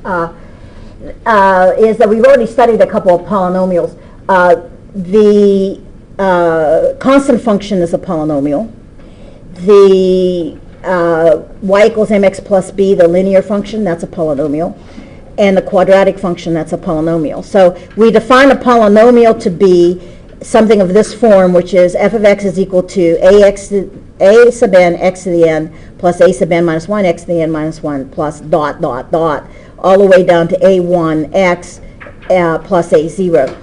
is that we've already studied a couple of polynomials. The constant function is a polynomial. The y equals mx plus b, the linear function, that's a polynomial. And the quadratic function, that's a polynomial. So we define a polynomial to be something of this form, which is f of x is equal to a sub n x to the n plus a sub n minus 1 x to the n minus 1 plus dot, dot, dot, all the way down to a1 x plus a0.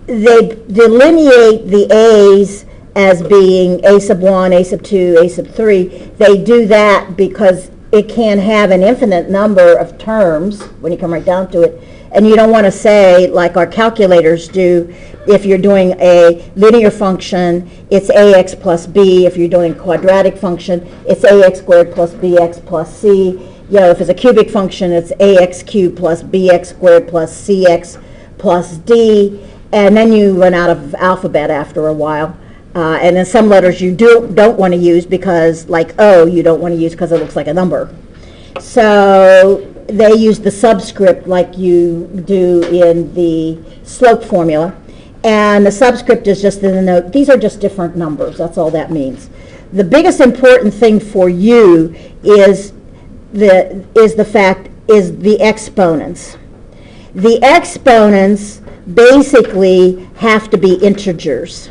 They delineate the a's as being a sub 1, a sub 2, a sub 3. They do that because it can have an infinite number of terms when you come right down to it. And you don't want to say, like our calculators do, if you're doing a linear function, it's ax plus b. If you're doing a quadratic function, it's ax squared plus bx plus c. You know, if it's a cubic function, it's ax cubed plus bx squared plus cx plus d. And then you run out of alphabet after a while. And then some letters you don't want to use because, like O, you don't want to use because it looks like a number. So they use the subscript like you do in the slope formula. And the subscript is just in the note. These are just different numbers. That's all that means. The biggest important thing for you is the exponents. The exponents basically have to be integers.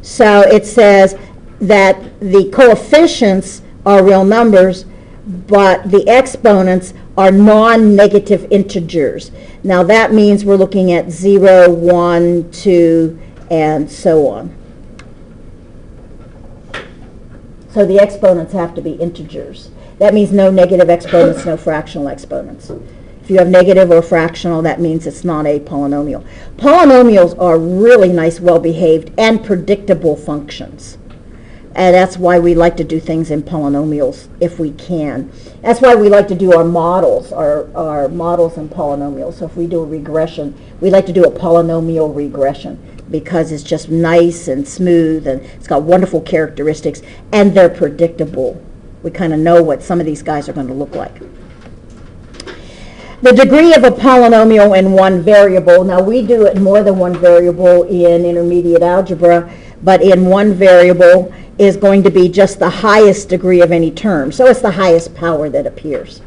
So it says that the coefficients are real numbers, but the exponents are non-negative integers. Now that means we're looking at 0, 1, 2, and so on. So the exponents have to be integers. That means no negative exponents, no fractional exponents. If you have negative or fractional, that means it's not a polynomial. Polynomials are really nice, well-behaved, and predictable functions. And that's why we like to do things in polynomials if we can. That's why we like to do our models, our models in polynomials. So if we do a regression, we like to do a polynomial regression because it's just nice and smooth and it's got wonderful characteristics and they're predictable. We kind of know what some of these guys are going to look like. The degree of a polynomial in one variable. Now we do it in more than one variable in intermediate algebra, but in one variable is going to be just the highest degree of any term. So it's the highest power that appears.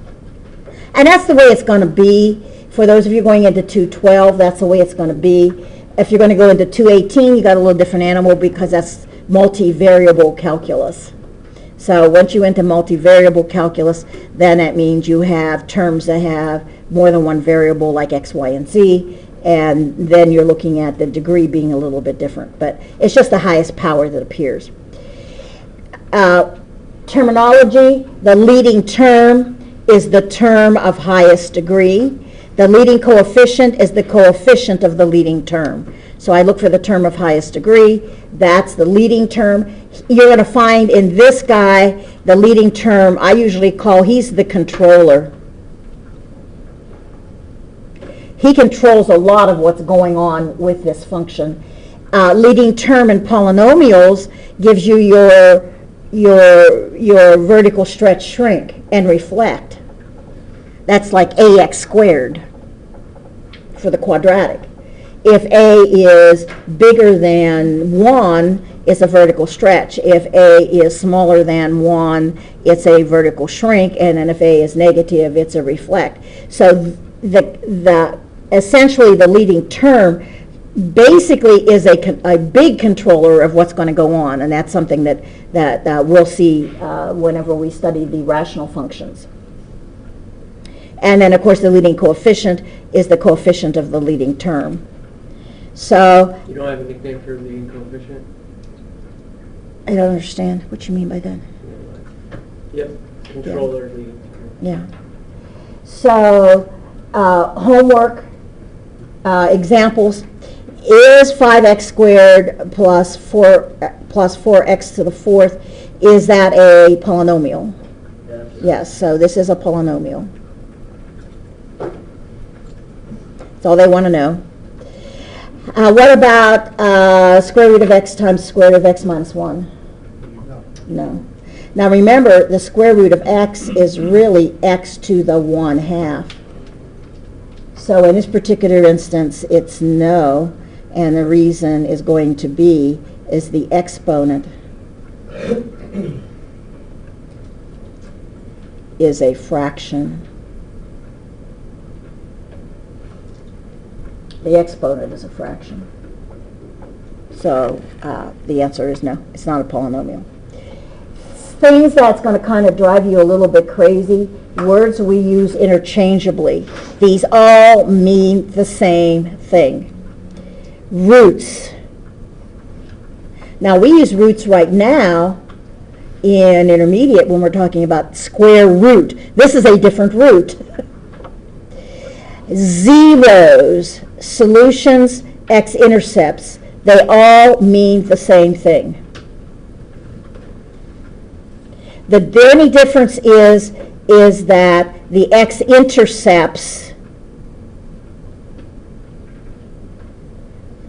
And that's the way it's going to be. For those of you going into 212, that's the way it's going to be. If you're going to go into 218, you got a little different animal because that's multivariable calculus. So once you enter multivariable calculus, then that means you have terms that have more than one variable like x, y, and z, and then you're looking at the degree being a little bit different. But it's just the highest power that appears. Terminology, the leading term is the term of highest degree. The leading coefficient is the coefficient of the leading term. So I look for the term of highest degree. That's the leading term. You're going to find in this guy, the leading term, I usually call, he's the controller. He controls a lot of what's going on with this function. Leading term in polynomials gives you your vertical stretch, shrink, and reflect. That's like ax squared for the quadratic. If a is bigger than 1, it's a vertical stretch. If a is smaller than 1, it's a vertical shrink, and then if a is negative, it's a reflect. So essentially the leading term basically is a big controller of what's going to go on, and that's something that we'll see whenever we study the rational functions. And then, of course, the leading coefficient is the coefficient of the leading term. So you don't have a nickname for leading coefficient? I don't understand what you mean by that. Yep, controller, leading term. Yeah. So homework examples. Is 5x squared plus 4x to the fourth, is that a polynomial? Yes. Yes, so this is a polynomial. That's all they want to know. What about square root of x times square root of x minus 1? No. No. Now remember, the square root of x is really x to the 1/2. So in this particular instance, it's no, and the reason is going to be is the exponent is a fraction. The exponent is a fraction. So the answer is no, it's not a polynomial. Things that's going to kind of drive you a little bit crazy, words we use interchangeably. These all mean the same thing. Roots. Now we use roots right now in intermediate when we're talking about square root. This is a different root. Zeros, solutions, x-intercepts, they all mean the same thing. The only difference is that the x-intercepts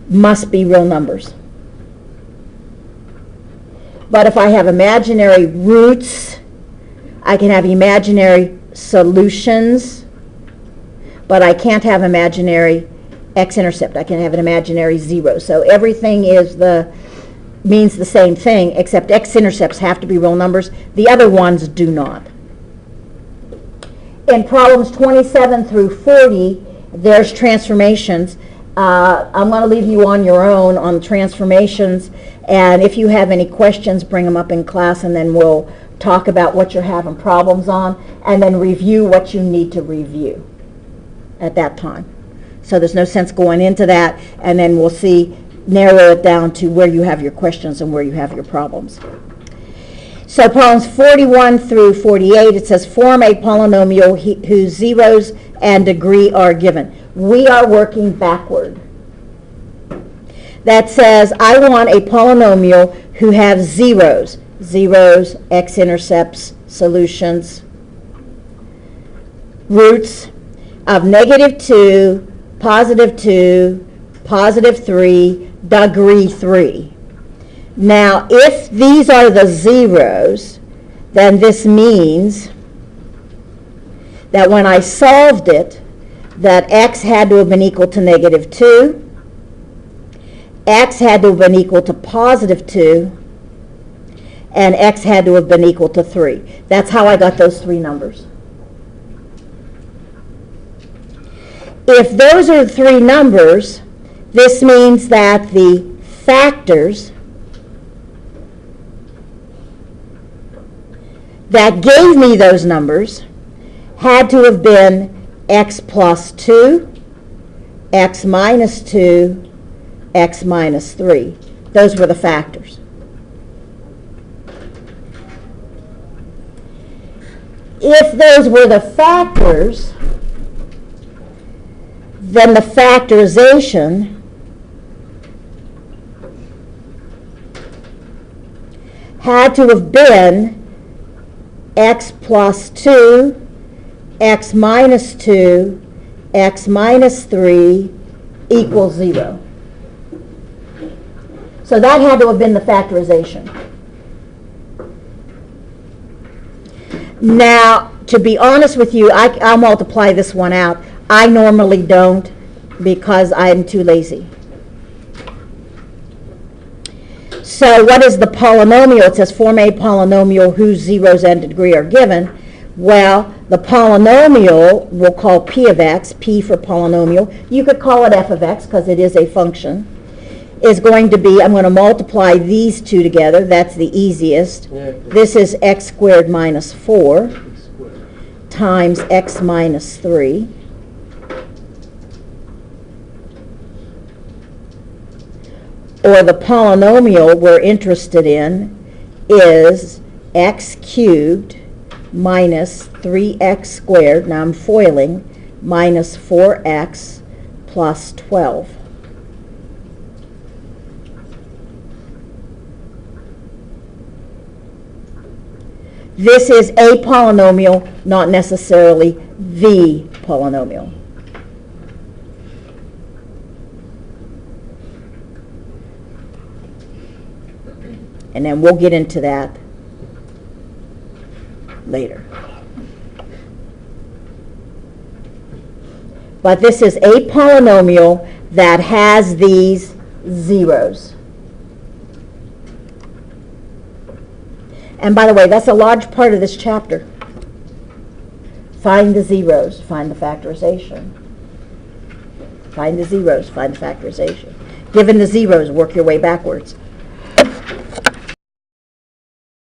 must be real numbers. But if I have imaginary roots, I can have imaginary solutions, but I can't have imaginary x-intercept. I can have an imaginary zero. So everything means the same thing, except x-intercepts have to be real numbers. The other ones do not. In problems 27 through 40, there's transformations. I'm going to leave you on your own on the transformations, and if you have any questions, bring them up in class, and then we'll talk about what you're having problems on, and then review what you need to review at that time. So there's no sense going into that, and then we'll narrow it down to where you have your questions and where you have your problems. So problems 41 through 48, it says form a polynomial whose zeros and degree are given. We are working backward. That says I want a polynomial who has zeros, x-intercepts, solutions, roots of -2, +2, +3, degree 3. Now, if these are the zeros, then this means that when I solved it, that x had to have been equal to -2, x had to have been equal to +2, and x had to have been equal to 3. That's how I got those three numbers. If those are the three numbers, this means that the factors that gave me those numbers had to have been x plus 2, x minus 2, x minus 3. Those were the factors. If those were the factors, then the factorization had to have been x plus 2, x minus 2, x minus 3 equals 0. So that had to have been the factorization. Now, to be honest with you, I'll multiply this one out. I normally don't because I'm too lazy. So what is the polynomial? It says form a polynomial whose zeros and degree are given. Well, the polynomial we'll call p of x, p for polynomial. You could call it f of x because it is a function. Is going to be, I'm going to multiply these two together. That's the easiest. Yeah. This is x squared minus 4 times x minus 3. Or the polynomial we're interested in is x cubed minus 3x squared, now I'm foiling, minus 4x plus 12. This is a polynomial, not necessarily the polynomial. And then we'll get into that later. But this is a polynomial that has these zeros. And by the way, that's a large part of this chapter. Find the zeros, find the factorization. Find the zeros, find the factorization. Given the zeros, work your way backwards.